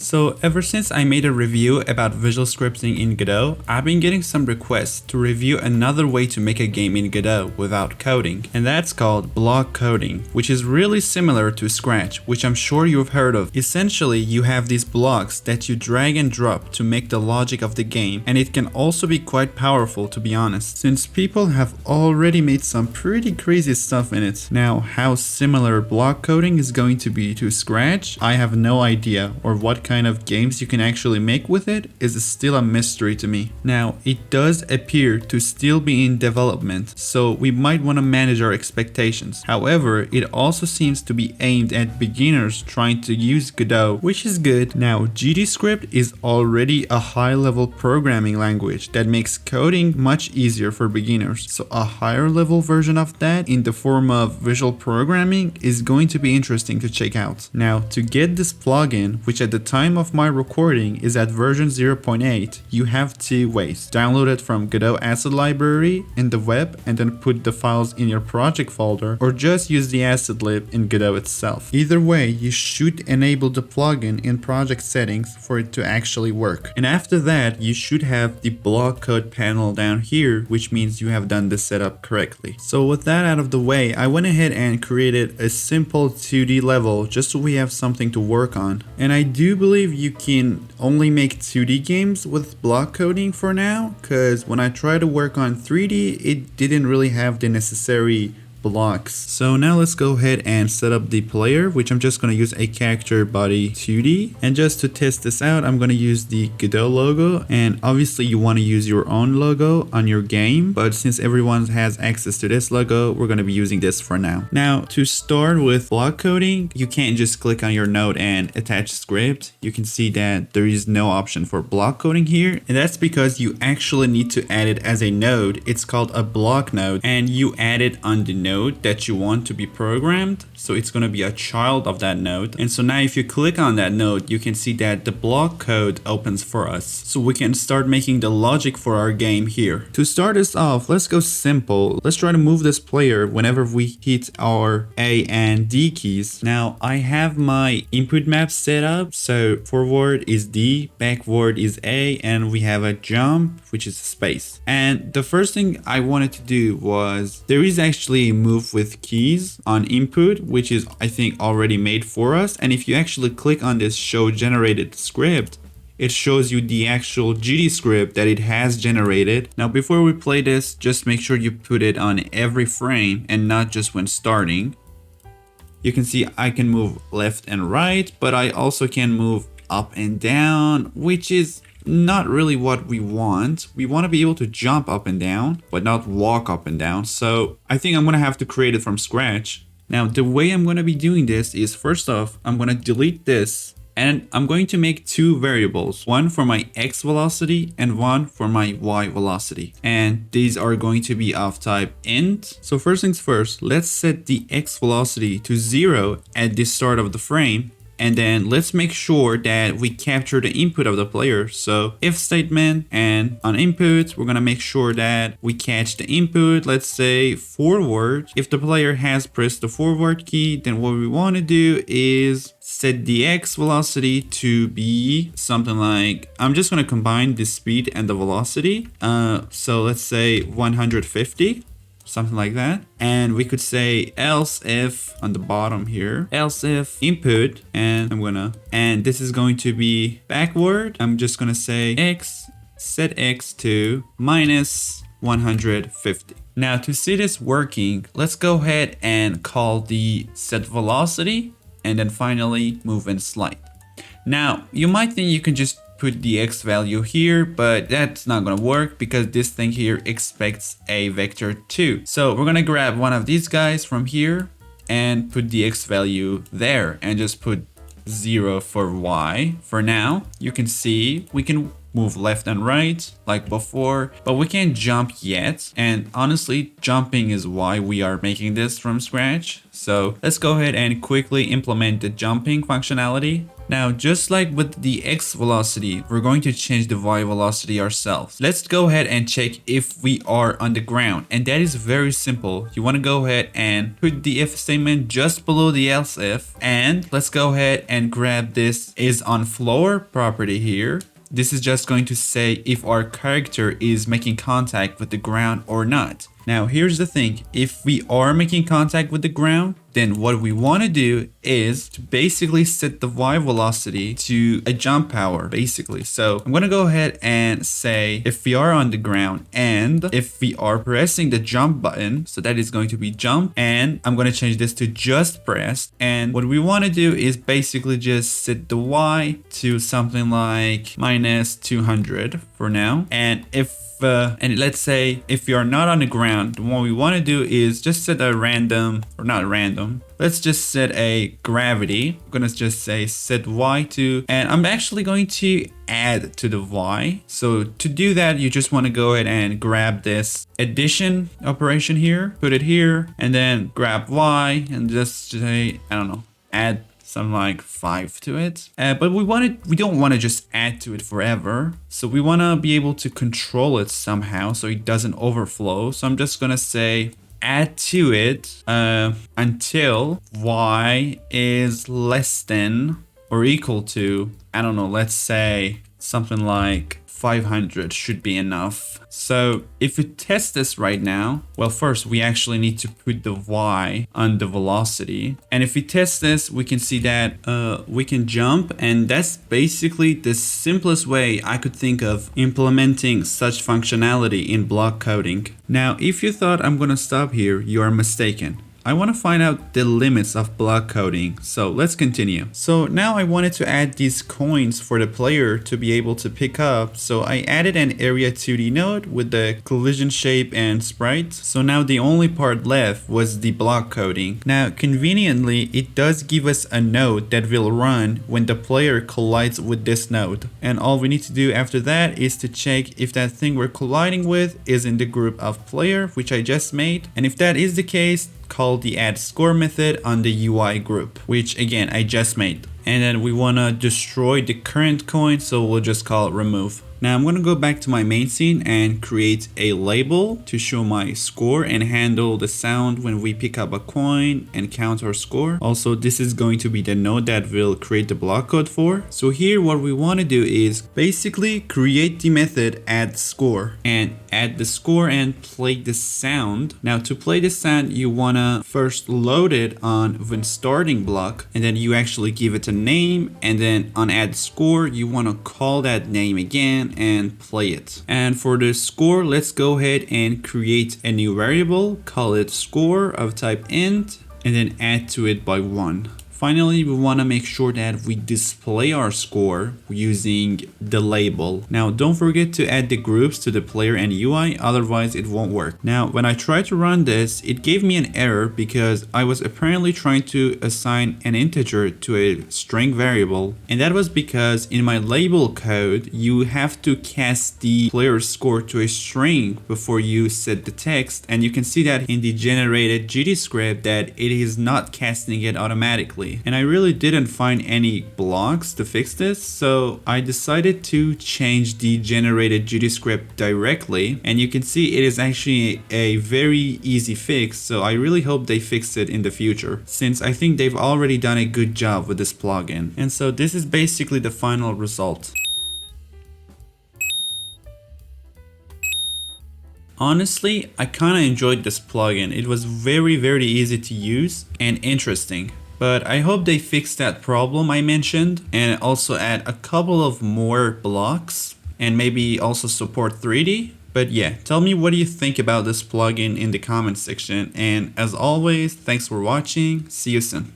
So ever since I made a review about visual scripting in Godot, I've been getting some requests to review another way to make a game in Godot without coding, and that's called block coding, which is really similar to Scratch, which I'm sure you've heard of. Essentially, you have these blocks that you drag and drop to make the logic of the game, and it can also be quite powerful, to be honest, since people have already made some pretty crazy stuff in it. Now, how similar block coding is going to be to Scratch, I have no idea, or what kind of games you can actually make with it is still a mystery to me. Now, it does appear to still be in development, so we might want to manage our expectations. However, it also seems to be aimed at beginners trying to use Godot, which is good. Now, GDScript is already a high-level programming language that makes coding much easier for beginners, so a higher level version of that in the form of visual programming is going to be interesting to check out. Now, to get this plugin, which at the time of my recording is at version 0.8, you have two ways. Download it from Godot asset library in the web and then put the files in your project folder, or just use the asset lib in Godot itself. Either way, you should enable the plugin in project settings for it to actually work. And after that, you should have the block code panel down here, which means you have done the setup correctly. So with that out of the way, I went ahead and created a simple 2D level just so we have something to work on. And I do believe you can only make 2D games with block coding for now, because when I tried to work on 3D, it didn't really have the necessary blocks. So now let's go ahead and set up the player, which I'm just going to use a character body 2D. And just to test this out, I'm going to use the Godot logo, and obviously you want to use your own logo on your game, but since everyone has access to this logo, we're going to be using this for now. Now, to start with block coding, you can't just click on your node and attach script. You can see that there is no option for block coding here, and that's because you actually need to add it as a node. It's called a block node, and you add it on the node that you want to be programmed, so it's going to be a child of that node. And so now if you click on that node, you can see that the block code opens for us, so we can start making the logic for our game here. To start us off, let's go simple. Let's try to move this player whenever we hit our A and D keys. Now I have my input map set up, so forward is D, backward is A, and we have a jump, which is space. And the first thing I wanted to do was, there is actually a move with keys on input, which is I think already made for us. And if you actually click on this show generated script, it shows you the actual GD script that it has generated. Now before we play this, just make sure you put it on every frame and not just when starting. You can see I can move left and right, but I also can move up and down, which is not really what we want. We want to be able to jump up and down, but not walk up and down. So I think I'm going to have to create it from scratch. Now, the way I'm going to be doing this is, first off, I'm going to delete this, and I'm going to make two variables, one for my X velocity and one for my Y velocity. And these are going to be of type int. So first things first, let's set the X velocity to 0 at the start of the frame. And then let's make sure that we capture the input of the player. So if statement, and on input, we're going to make sure that we catch the input, let's say forward. If the player has pressed the forward key, then what we want to do is set the X velocity to be something like, I'm just going to combine the speed and the velocity. So let's say 150. Something like that. And we could say else if on the bottom here, else if input, and and this is going to be backward. I'm just gonna say X, set X to minus 150. Now to see this working, let's go ahead and call the set velocity and then finally move and slide. Now you might think you can just put the X value here, but that's not gonna work because this thing here expects a vector too. So we're gonna grab one of these guys from here and put the X value there and just put 0 for Y. For now, you can see we can move left and right like before, but we can't jump yet. And honestly, jumping is why we are making this from scratch. So let's go ahead and quickly implement the jumping functionality. Now, just like with the X velocity, we're going to change the Y velocity ourselves. Let's go ahead and check if we are on the ground. And that is very simple. You want to go ahead and put the if statement just below the else if. And let's go ahead and grab this is on floor property here. This is just going to say if our character is making contact with the ground or not. Now, here's the thing. If we are making contact with the ground, then what we want to do is to basically set the Y velocity to a jump power, basically. So I'm going to go ahead and say if we are on the ground and if we are pressing the jump button, so that is going to be jump, and I'm going to change this to just pressed. And what we want to do is basically just set the Y to something like minus 200 for now. And and let's say if you are not on the ground, what we want to do is just set a random, or not random, let's just set a gravity. I'm gonna just say set Y to, and I'm actually going to add to the Y. So to do that, you just want to go ahead and grab this addition operation here, put it here, and then grab Y and just say, I don't know, add something like 5 to it. But we don't want to just add to it forever. So we want to be able to control it somehow so it doesn't overflow. So I'm just going to say add to it until Y is less than or equal to, I don't know, let's say something like 500 should be enough. So if we test this right now, well, first we actually need to put the Y on the velocity. And if we test this, we can see that we can jump, and that's basically the simplest way I could think of implementing such functionality in block coding. Now, if you thought I'm gonna stop here, you are mistaken. I want to find out the limits of block coding, so let's continue. So now I wanted to add these coins for the player to be able to pick up, so I added an area 2D node with the collision shape and sprite. So now the only part left was the block coding. Now conveniently, it does give us a node that will run when the player collides with this node. And all we need to do after that is to check if that thing we're colliding with is in the group of player, which I just made. And if that is the case, call the add score method on the UI group, which again I just made. And then we want to destroy the current coin, so we'll just call it remove. Now I'm going to go back to my main scene and create a label to show my score and handle the sound when we pick up a coin and count our score. Also, this is going to be the node that we'll create the block code for. So here what we want to do is basically create the method add score and add the score and play the sound. Now to play the sound, you want to first load it on when starting block, and then you actually give it a name, and then on add score you want to call that name again and play it. And for the score, let's go ahead and create a new variable, call it score of type int, and then add to it by 1. Finally, we want to make sure that we display our score using the label. Now, don't forget to add the groups to the player and UI, otherwise it won't work. Now, when I tried to run this, it gave me an error because I was apparently trying to assign an integer to a string variable. And that was because in my label code, you have to cast the player's score to a string before you set the text. And you can see that in the generated GD script that it is not casting it automatically. And I really didn't find any blocks to fix this, so I decided to change the generated GD script directly, and you can see it is actually a very easy fix, so I really hope they fix it in the future, since I think they've already done a good job with this plugin. And so this is basically the final result. Honestly, I kinda enjoyed this plugin. It was very easy to use and interesting. But I hope they fix that problem I mentioned and also add a couple of more blocks and maybe also support 3D. But yeah, tell me what do you think about this plugin in the comment section. And as always, thanks for watching. See you soon.